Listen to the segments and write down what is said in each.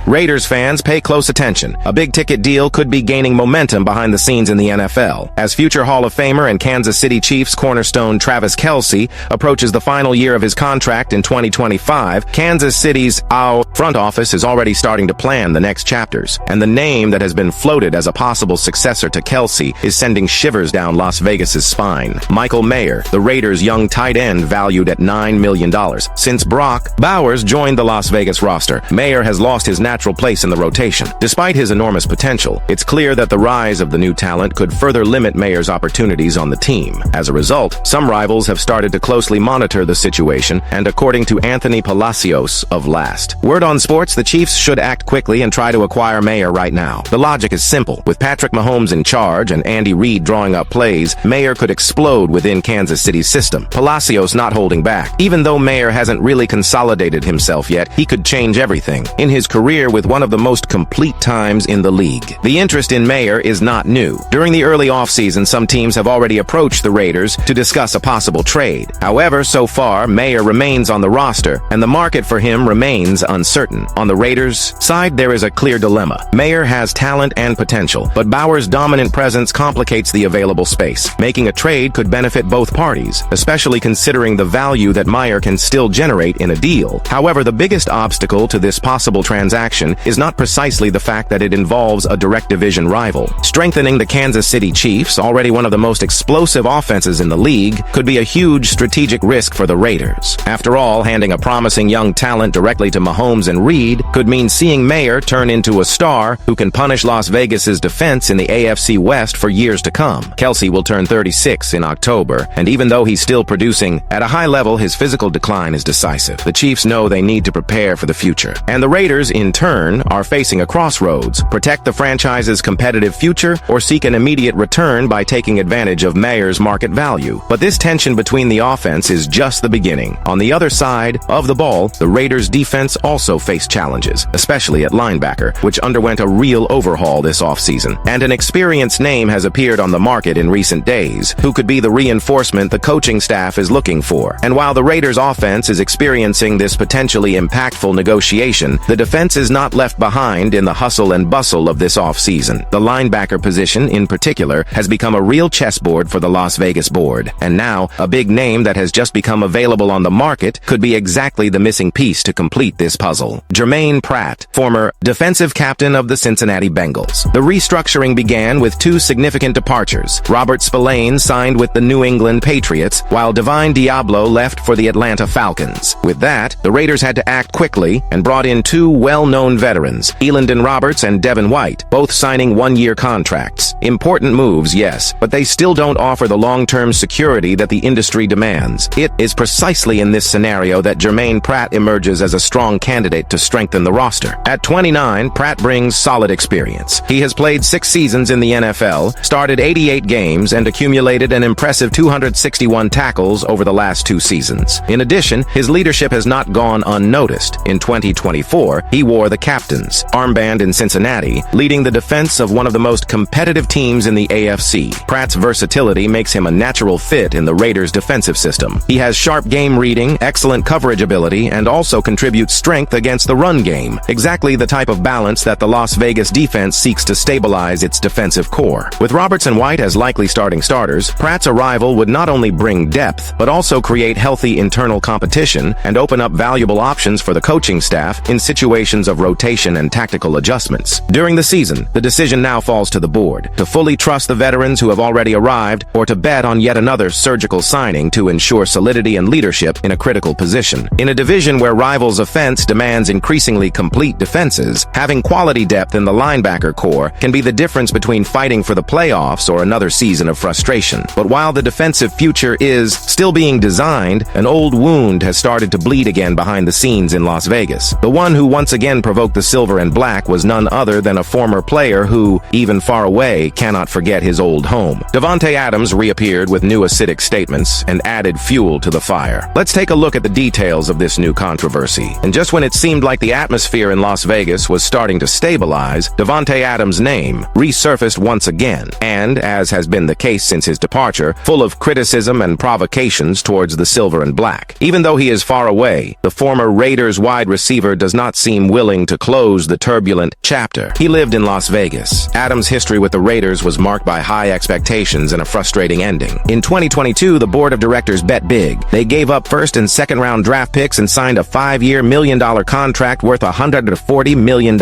Raiders fans, pay close attention. A big-ticket deal could be gaining momentum behind the scenes in the NFL. As future Hall of Famer and Kansas City Chiefs cornerstone Travis Kelce approaches the final year of his contract in 2025, Kansas City's front office is already starting to plan the next chapters, and the name that has been floated as a possible successor to Kelce is sending shivers down Las Vegas's spine. Michael Mayer, the Raiders' young tight end valued at $9 million. Since Brock Bowers joined the Las Vegas roster, Mayer has lost his natural place in the rotation. Despite his enormous potential, it's clear that the rise of the new talent could further limit Mayer's opportunities on the team. As a result, some rivals have started to closely monitor the situation, and according to Anthony Palacios of Last Word on Sports, the Chiefs should act quickly and try to acquire Mayer right now. The logic is simple. With Patrick Mahomes in charge and Andy Reid drawing up plays, Mayer could explode within Kansas City's system. Palacios not holding back. Even though Mayer hasn't really consolidated himself yet, he could change everything in his career with one of the most complete times in the league. The interest in Mayer is not new. During the early offseason, some teams have already approached the Raiders to discuss a possible trade. However, so far, Mayer remains on the roster, and the market for him remains uncertain. On the Raiders' side, there is a clear dilemma. Mayer has talent and potential, but Bauer's dominant presence complicates the available space. Making a trade could benefit both parties, especially considering the value that Mayer can still generate in a deal. However, the biggest obstacle to this possible transaction is not precisely the fact that it involves a direct division rival. Strengthening the Kansas City Chiefs, already one of the most explosive offenses in the league, could be a huge strategic risk for the Raiders. After all, handing a promising young talent directly to Mahomes and Reid could mean seeing Mayer turn into a star who can punish Las Vegas's defense in the AFC West for years to come. Kelce will turn 36 in October, and even though he's still producing at a high level, his physical decline is decisive. The Chiefs know they need to prepare for the future, and the Raiders, in turn, are facing a crossroads: protect the franchise's competitive future or seek an immediate return by taking advantage of Mayer's market value. But this tension between the offense is just the beginning. On the other side of the ball, the Raiders' defense also faced challenges, especially at linebacker, which underwent a real overhaul this offseason. And an experienced name has appeared on the market in recent days, who could be the reinforcement the coaching staff is looking for. And while the Raiders' offense is experiencing this potentially impactful negotiation, the defense is not left behind in the hustle and bustle of this offseason. The linebacker position, in particular, has become a real chessboard for the Las Vegas board. And now, a big name that has just become available on the market could be exactly the missing piece to complete this puzzle. Germaine Pratt, former defensive captain of the Cincinnati Bengals. The restructuring began with two significant departures. Robert Spillane signed with the New England Patriots, while Divine Diablo left for the Atlanta Falcons. With that, the Raiders had to act quickly and brought in two well-known veterans, Elandon Roberts and Devin White, both signing one-year contracts. Important moves, yes, but they still don't offer the long-term security that the industry demands. It is precisely in this scenario that Germaine Pratt emerges as a strong candidate to strengthen the roster. At 29, Pratt brings solid experience. He has played 6 seasons in the NFL, started 88 games, and accumulated an impressive 261 tackles over the last 2 seasons. In addition, his leadership has not gone unnoticed. In 2024, he wore the captain's armband in Cincinnati, leading the defense of one of the most competitive teams in the AFC. Pratt's versatility makes him a natural fit in the Raiders' defensive system. He has sharp game reading, excellent coverage ability, and also contributes strength against the run game, exactly the type of balance that the Las Vegas defense seeks to stabilize its defensive core. With Roberts and White as likely starting starters, Pratt's arrival would not only bring depth, but also create healthy internal competition and open up valuable options for the coaching staff in situations of rotation and tactical adjustments. During the season, the decision now falls to the board: to fully trust the veterans who have already arrived, or to bet on yet another surgical signing to ensure solidity and leadership in a critical position. In a division where rivals' offense demands increasingly complete defenses, having quality depth in the linebacker core can be the difference between fighting for the playoffs or another season of frustration. But while the defensive future is still being designed, an old wound has started to bleed again behind the scenes in Las Vegas. The one who once again provoked the silver and black was none other than a former player who, even far away, cannot forget his old home. Davante Adams reappeared with new acidic statements and added fuel to the fire. Let's take a look at the details of this new controversy. And just when it seemed like the atmosphere in Las Vegas was starting to stabilize, Davante Adams' name resurfaced once again, and, as has been the case since his departure, full of criticism and provocations towards the silver and black. Even though he is far away, the former Raiders wide receiver does not seem willing scrambling to close the turbulent chapter. He lived in Las Vegas. Adams' history with the Raiders was marked by high expectations and a frustrating ending. In 2022, the board of directors bet big. They gave up first and second round draft picks and signed a 5-year, $1 million contract worth $140 million.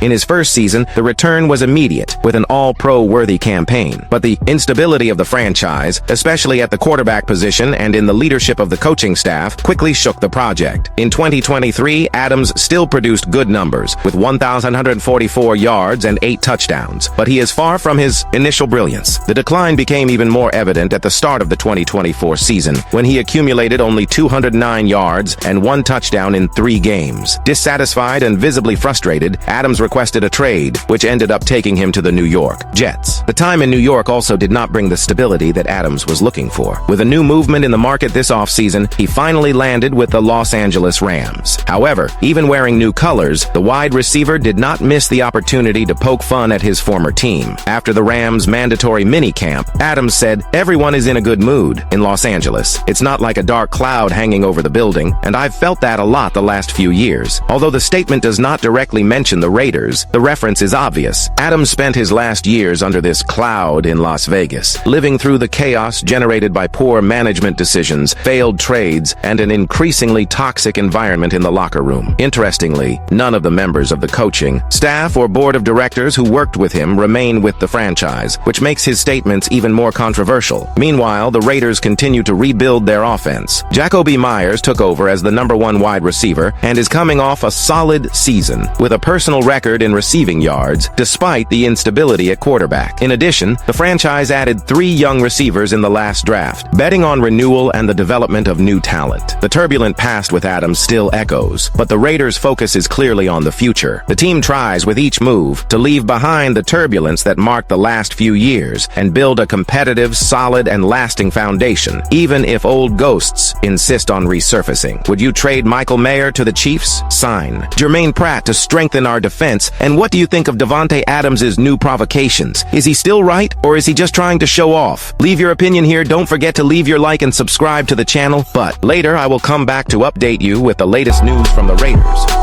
In his first season, the return was immediate, with an all-pro worthy campaign. But the instability of the franchise, especially at the quarterback position and in the leadership of the coaching staff, quickly shook the project. In 2023, Adams still produced good numbers, with 1,144 yards and 8 touchdowns, but he is far from his initial brilliance. The decline became even more evident at the start of the 2024 season, when he accumulated only 209 yards and 1 touchdown in 3 games. Dissatisfied and visibly frustrated, Adams requested a trade, which ended up taking him to the New York Jets. The time in New York also did not bring the stability that Adams was looking for. With a new movement in the market this offseason, he finally landed with the Los Angeles Rams. However, even wearing new colors, the wide receiver did not miss the opportunity to poke fun at his former team. After the Rams' mandatory mini-camp, Adams said, "Everyone is in a good mood in Los Angeles. It's not like a dark cloud hanging over the building, and I've felt that a lot the last few years." Although the statement does not directly mention the Raiders, the reference is obvious. Adams spent his last years under this cloud in Las Vegas, living through the chaos generated by poor management decisions, failed trades, and an increasingly toxic environment in the locker room. Interestingly, none of the members of the coaching, staff, or board of directors who worked with him remain with the franchise, which makes his statements even more controversial. Meanwhile, the Raiders continue to rebuild their offense. Jacoby Myers took over as the #1 wide receiver and is coming off a solid season, with a personal record in receiving yards, despite the instability at quarterback. In addition, the franchise added 3 young receivers in the last draft, betting on renewal and the development of new talent. The turbulent past with Adams still echoes, but the Raiders' focus is clearly on the future. The team tries with each move to leave behind the turbulence that marked the last few years and build a competitive, solid, and lasting foundation, even if old ghosts insist on resurfacing. Would you trade Michael Mayer to the Chiefs? Sign Jermaine Pratt to strengthen our defense? And what do you think of Davante Adams' new provocations? Is he still right, or is he just trying to show off? Leave your opinion here. Don't forget to leave your like and subscribe to the channel. But later I will come back to update you with the latest news from the Raiders.